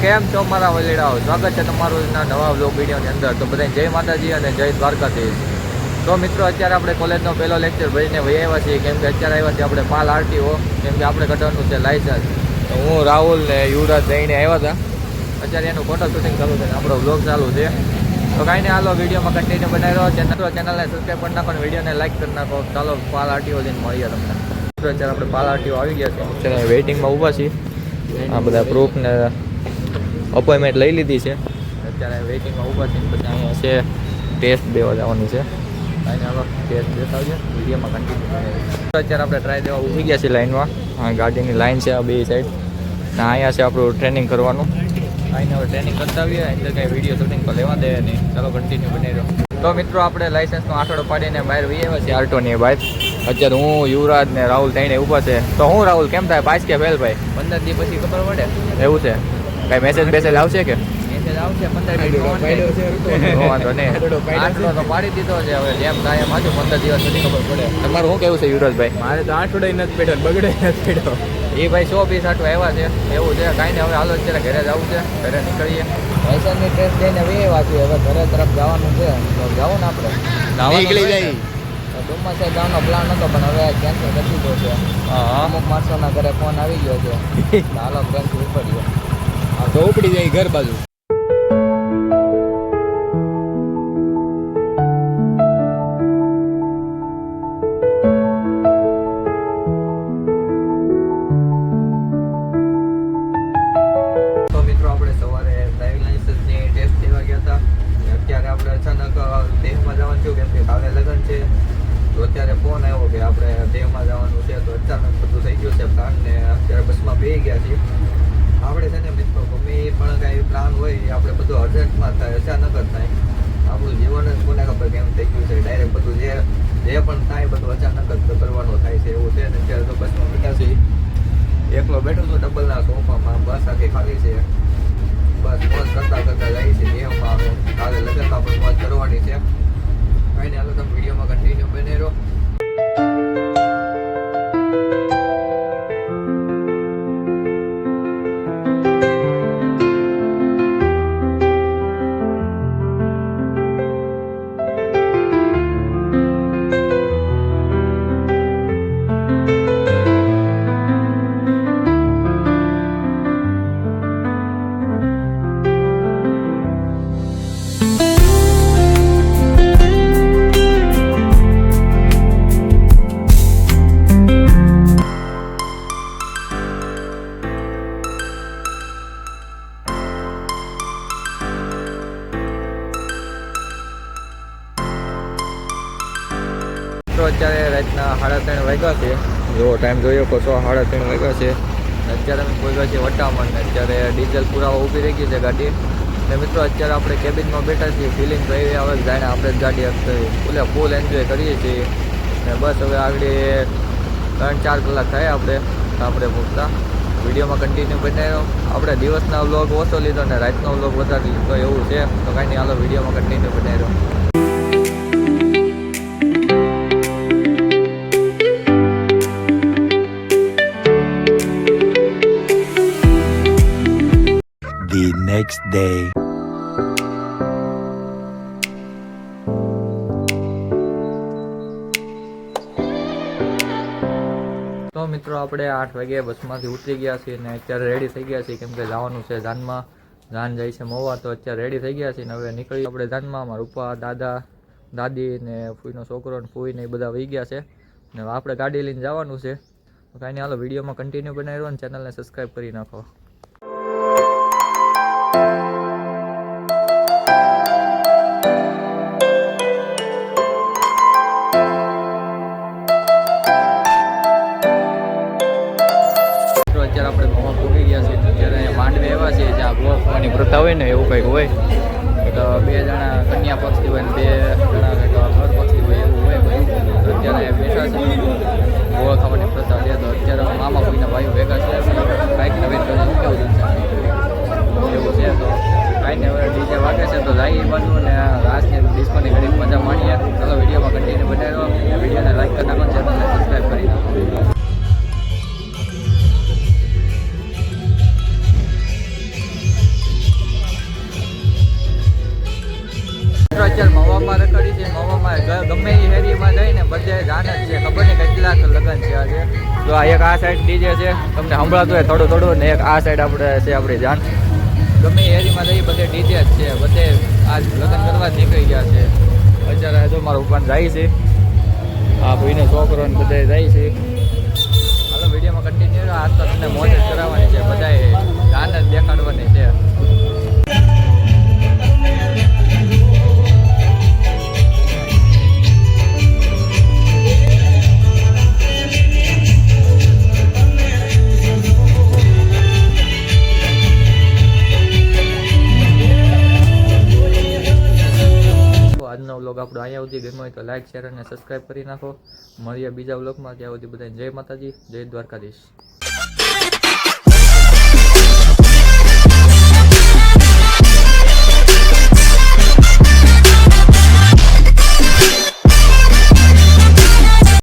કેમ છો મારા વલેડાઓ? સ્વાગત છે તમારું નવા વ્લોગ વિડીયોની અંદર. તો બધાને જય માતાજી અને જય દ્વારકાધીશ. તો મિત્રો અત્યારે આપણે કોલેજનો પહેલો લેક્ચર ભરીને વહી આવ્યા છીએ, કેમ કે અત્યારે આવ્યા છીએ આપણે પાલ આરટીઓ, કેમ કે આપણે કઢાવવાનું છે લાયસન્સ. તો હું રાહુલ ને યુવરાજ જઈને આવ્યા હતા. અત્યારે એનું ફોટો શૂટિંગ ચાલુ છે, આપણો વ્લોગ ચાલુ છે. તો કાંઈ નહીં, હાલો વિડીયોમાં કન્ટિન્યુ બનાવ્યો. ચેનલને સબસ્ક્રાઈબ કરી નાખો અને વિડીયોને લાઈક કરી નાખો. ચાલો પાલ આરટીઓ જઈને મળીએ તમને. અત્યારે આપણે પાલ આરટીઓ આવી ગયા છે, અત્યારે વેઇટિંગમાં ઊભા છીએ. આ બધા પ્રૂફ ને અપોઇન્ટમેન્ટ લઈ લીધી છે, અત્યારે વેઇટિંગમાં ઊભા છે. પછી અહીંયા છે ટેસ્ટ દેવા જવાનું છે. કાંઈ હાલો ટેસ્ટ દેતા આવજો, વિડીયોમાં કન્ટિન્યુ. અત્યારે આપણે ટ્રાય દેવા ઊભી ગયા છીએ લાઇનમાં. હા, ગાડીની લાઇન છે આ બે સાઈડ ને અહીંયા છે આપણું ટ્રેનિંગ કરવાનું. કાંઈને હવે ટ્રેનિંગ કરતા આવીએ, એટલે કંઈ વિડીયો શૂટિંગ પર લેવા દે નહીં. ચાલો કન્ટિન્યુ બની રહ્યો. તો મિત્રો આપણે લાઇસન્સનો આંકડો પાડીને બહાર વી આવ્યા છીએ આલ્ટોની બહાર. અત્યારે હું યુવરાજ ને રાહુલ થઈને ઊભા છે. તો હું રાહુલ કેમ થાય, પાસ કે ફેલ ભાઈ? 15 દી પછી ખબર પડે. એવું છે? કઈ મેસેજ આવશે કે? મેસેજ આવશે 15 મિનિટ વાંધો નહીં. આંકડો તો પાડી દીધો છે, હવે જેમ થાય એમ આજુ 15 દિવસ સુધી ખબર પડે. તમારું શું કેવું છે યુવરાજભાઈ? મારે તો આંકડો નથી પેડો, બગડે નથી પેડો. એ ભાઈ 120 આટલું આવ્યા છે, એવું છે. કાંઈ નહીં, હવે હાલો અત્યારે ઘરે જવું છે, ઘરે નીકળીએ. લાયસન્સની ટેસ્ટ દઈને આવ્યા છીએ, હવે ઘરે તરફ જવાનું છે. તો જાઓ ને આપણે નીકળી જાય. ડુમ્મસ સાઈડ જવાનો પ્લાન હતો, પણ હવે કેન્સલ કરી દીધો છે. અમુક માણસોના ઘરે ફોન આવી ગયો છે. હાલો કેન્સલ ઉપડીએ. તો ઉપડી જાય ઘર બાજુ. તો મિત્રો આપણે સવારે ડ્રાઇવિંગ લાઇસન્સની ટેસ્ટ દેવા ગયા હતા. અત્યારે આપણે અચાનક દેહમાં જવાનું છું, કેમ કે કાલે લગ્ન છે. તો અત્યારે ફોન આવ્યો કે આપણે દેહમાં જવાનું છે. તો અચાનક બધું થઈ ગયું છે પ્લાન ને અત્યારે બસમાં બેસી ગયા છીએ. આપણે છે ને મિત્રો ગમે એ પણ કાંઈ પ્લાન હોય એ આપણે બધું અર્જન્ટમાં થાય, અચાનક જ થાય. આપણું જીવન જ કોને ખબર કેમ થઈ ગયું છે. ડાયરેક્ટ બધું જે પણ થાય બધું અચાનક જ કરવાનું થાય છે, એવું છે. ને અત્યારે તો બસમાં બેઠા છીએ. એકલો બેઠો છું ડબલના સોફામાં, બસ આખી ખાલી છે. બસ મોજ કરતા જાય છે દેહમાં. હવે કાલે લગ્નમાં પણ મોજ કરવાની છે. કાંઈ નહીં, હાલો તમે વિડીયોમાં કન્ટિન્યુ બને રહો. અત્યારે રાતના 3:30 વાગ્યા છે. જો ટાઈમ જોયો તો 3:30 વાગ્યા છે. અત્યારે અમે કોઈ ગયા છીએ વટામણ. અત્યારે ડીઝલ પુરાવા ઊભી રહી ગઈ છે ગાડી. ને મિત્રો અત્યારે આપણે કેબિનમાં બેઠા છીએ. ફિલિંગ તો એવી આવે જાણે આપણે જ ગાડી ફૂલ એન્જોય કરીએ છીએ. ને બસ હવે આગળ 3-4 કલાક થાય આપણે ભૂખતા. વિડીયોમાં કન્ટિન્યુ બનાવ્યો. આપણે દિવસના વ્લોગ ઓછો લીધો ને રાતનો વ્લોગ વધારે લીધો, એવું છે. તો કાંઈ નહીં, હાલો વિડીયોમાં કન્ટિન્યુ બનાવ્યો. The next day. તો મિત્રો આપણે 8 વાગે બસમાંથી ઉતરી ગયા છીએ ને અત્યારે રેડી થઈ ગયા છીએ, કેમ કે જવાનું છે જાનમાં. જાન જાય છે મોવા. તો અત્યારે રેડી થઈ ગયા છીએ ને હવે નીકળી આપણે જાનમાં. મારા પપ્પા, દાદા, દાદી ને ફૂઈનો છોકરો ને ફૂઈ ને એ બધા વહી ગયા છે ને આપણે ગાડી લઈને જવાનું છે. તો કાંઈ નહીં, હાલો વિડીયોમાં કન્ટિન્યુ બનાવી રહ્યો અને ચેનલને સબસ્ક્રાઈબ કરી નાખો. અત્યારે આપણે મોવા પૂગી ગયા છીએ. અત્યારે માંડવી આવ્યા છીએ, જ્યાં ગોવા ખાવાની પ્રથા હોય ને એવું કંઈક હોય. તો 2 જણા કન્યા પક્ષી હોય ને 2 જણા કંઈક ઘર પક્ષી હોય એવું હોય. તો અત્યારે બેઠા છે, ગોવા ખાવાની પ્રથા છે. તો અત્યારે મામા કોઈના ભાઈઓ ભેગા છે, કાંઈક નવીન કરવાનું કેવું છે એવું છે. તો કાંઈ ને હવે ડીજે વાગે છે તો જાય એ બાજુ ને રાસની ડિસ્કોની ઘડી મજા માણીએ. ચાલો વિડીયોમાં કન્ટિન્યુ બનાવ્યો. વિડીયોને લાઈક કરી નાખો, ચેનલને સબસ્ક્રાઈબ કરી નાખો. અત્યારે મવામાં રખડી છે. મવામાં ગમે એ હેરીમાં જઈને બધે જાન જ છે. ખબર નહીં કેટલાક લગ્ન છે આજે. તો આ એક આ સાઈડ ડીજે છે, તમને સંભળાતું હોય થોડું થોડું, ને એક આ સાઈડ આપણે છે આપણી જાન. ગમે એ હેરીમાં જઈએ બધે ડીજે જ છે. બધે આજ લગ્ન કરવા જ નીકળી ગયા છે. અત્યારે જો મારો ઉપર જાય છે, આ ભાઈનો છોકરો ને બધે જાય છે. હાલો વિડીયોમાં કન્ટિન્યુ રહ્યો. આજ તો તમને મોજ જ કરાવવાની છે, બધાએ જાન જ દેખાડવાની છે. આજનો વ્લોગ આપણો અહીંયા સુધી ગમ્યો હોય તો લાઈક શેર અને સબસ્ક્રાઈબ કરી નાખો. મળીએ બીજા વ્લોગમાં. ત્યાં સુધી બધાને જય માતાજી, જય દ્વારકાધીશ.